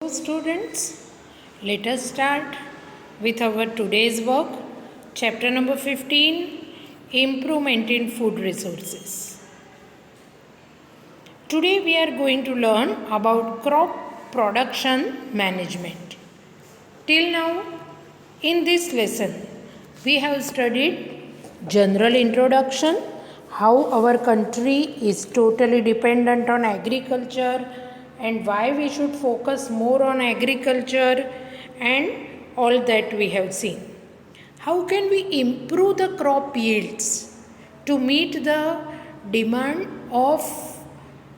students, let us start with our today's work, chapter number 15, Improvement in Food Resources. Today we are going to learn about crop production management. Till now, in this lesson, we have studied general introduction, how our country is totally dependent on agriculture and why we should focus more on agriculture and all that we have seen. How can we improve the crop yields to meet the demand of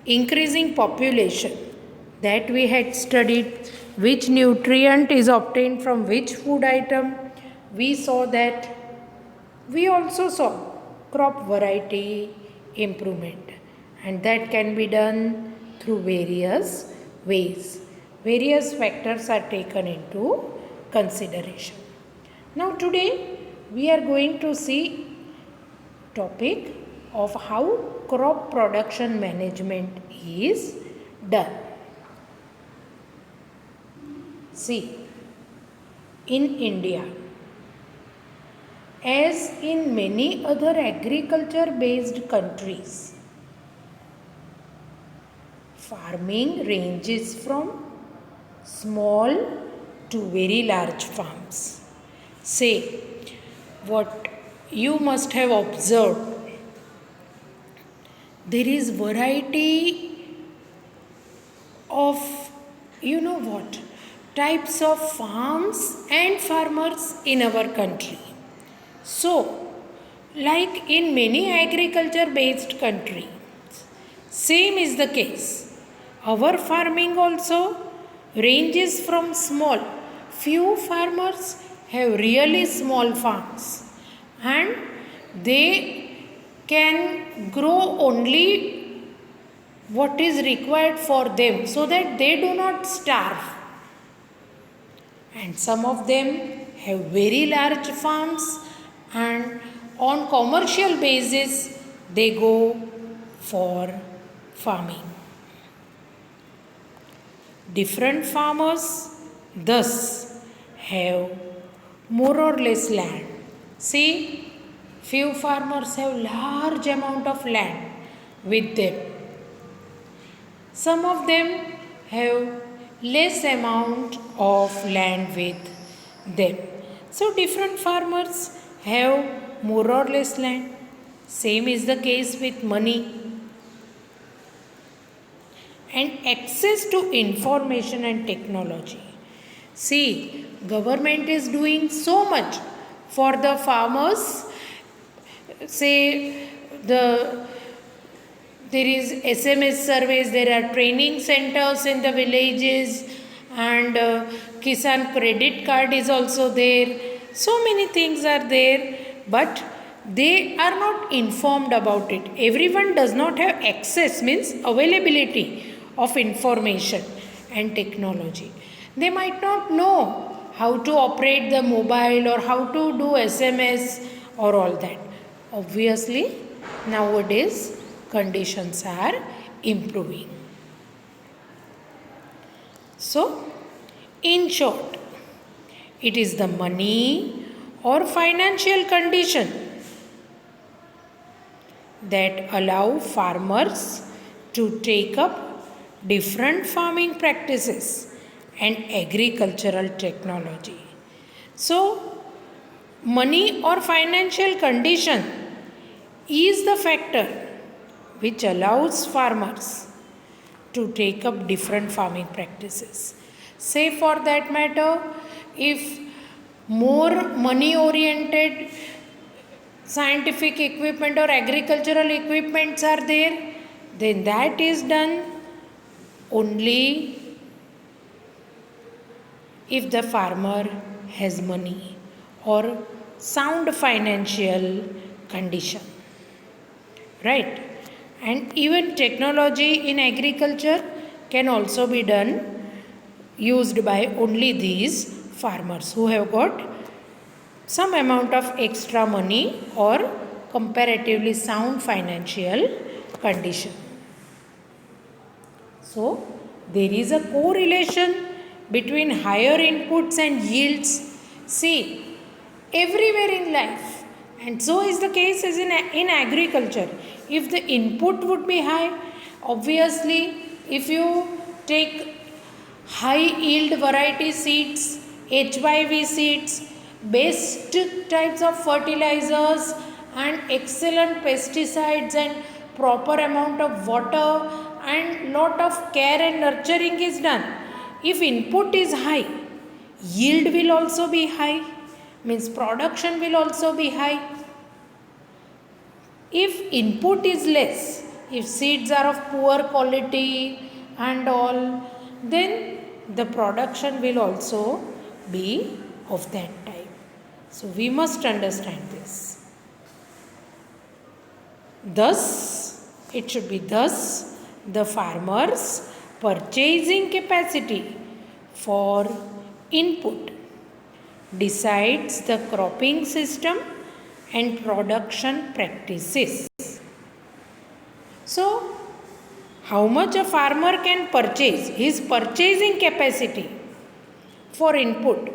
increasing population? That we had studied which nutrient is obtained from which food item. We saw that. We also saw crop variety improvement, and that can be done through various ways. Various factors are taken into consideration. Now today we are going to see topic of how crop production management is done. See, in India, as in many other agriculture based countries, farming ranges from small to very large farms. Say, what you must have observed, there is variety of, types of farms and farmers in our country. So, like in many agriculture based countries, same is the case. Our farming also ranges from small. Few farmers have really small farms and they can grow only what is required for them so that they do not starve. And some of them have very large farms, and on commercial basis they go for farming. Different farmers thus have more or less land. See, few farmers have large amount of land with them. Some of them have less amount of land with them. So different farmers have more or less land. Same is the case with money. And access to information and technology. See, government is doing so much for the farmers. Say, there is SMS surveys, there are training centers in the villages, and Kisan credit card is also there. So many things are there, but they are not informed about it. Everyone does not have access, means availability of information and technology. They might not know how to operate the mobile or how to do SMS or all that. Obviously, nowadays conditions are improving. So, in short, it is the money or financial condition that allow farmers to take up different farming practices and agricultural technology. So, money or financial condition is the factor which allows farmers to take up different farming practices. Say, for that matter, if more money oriented scientific equipment or agricultural equipments are there, then that is done only if the farmer has money or sound financial condition, right? And even technology in agriculture can also be used by only these farmers who have got some amount of extra money or comparatively sound financial condition. So, there is a correlation between higher inputs and yields? See, everywhere in life, and so is the case as in agriculture. If the input would be high, obviously, if you take high yield variety seeds, HYV seeds, best types of fertilizers, and excellent pesticides, and proper amount of water, and lot of care and nurturing is done. If input is high, yield will also be high, means production will also be high. If input is less, if seeds are of poor quality and all, then the production will also be of that type. So we must understand this. Thus, it should be thus the farmer's purchasing capacity for input decides the cropping system and production practices. So, how much a farmer can purchase, his purchasing capacity for input,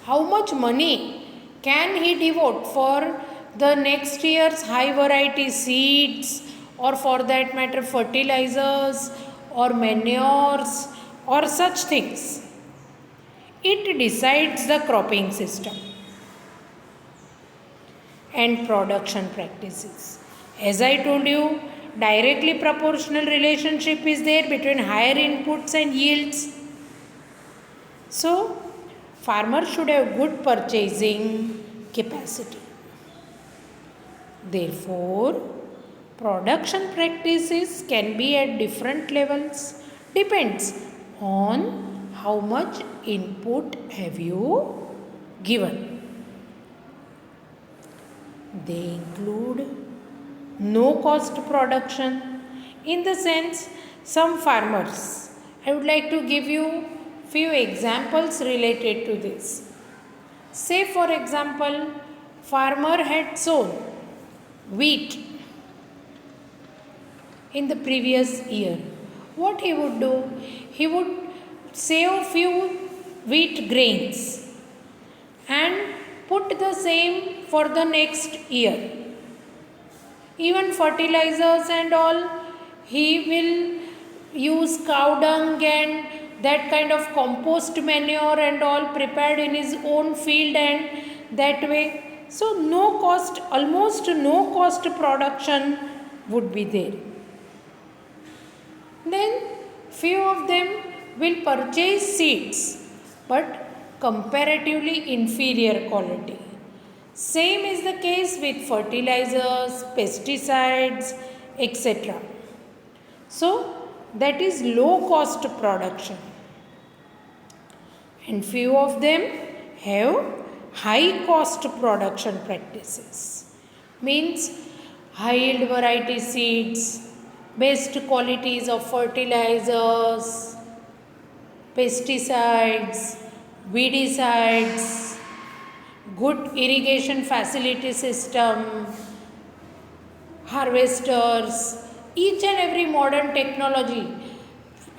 how much money can he devote for the next year's high variety seeds, or for that matter fertilizers or manures or such things. It decides the cropping system and production practices. As I told you, directly proportional relationship is there between higher inputs and yields. So, farmer should have good purchasing capacity. Therefore, production practices can be at different levels, depends on how much input have you given. They include no cost production, in the sense some farmers, I would like to give you few examples related to this. Say for example, farmer had sown wheat in the previous year. What he would do? He would save few wheat grains and put the same for the next year. Even fertilizers and all, he will use cow dung and that kind of compost manure and all prepared in his own field, and that way. So no cost, almost no cost production would be there. Then few of them will purchase seeds, but comparatively inferior quality. Same is the case with fertilizers, pesticides, etc. So that is low cost production. And few of them have high cost production practices. Means high yield variety seeds, best qualities of fertilizers, pesticides, weedicides, good irrigation facility system, harvesters, each and every modern technology,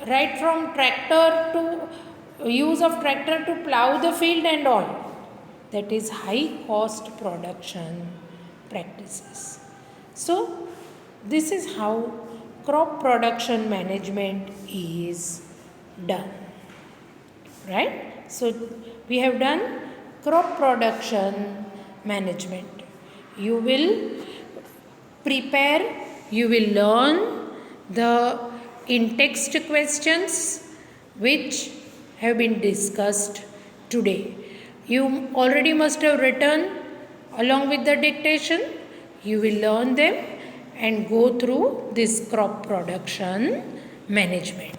right from tractor to use of tractor to plow the field and all, that is high cost production practices. So this is how crop production management is done, right? So we have done crop production management. You will prepare, you will learn the in-text questions which have been discussed today. You already must have written along with the dictation. You will learn them and go through this crop production management.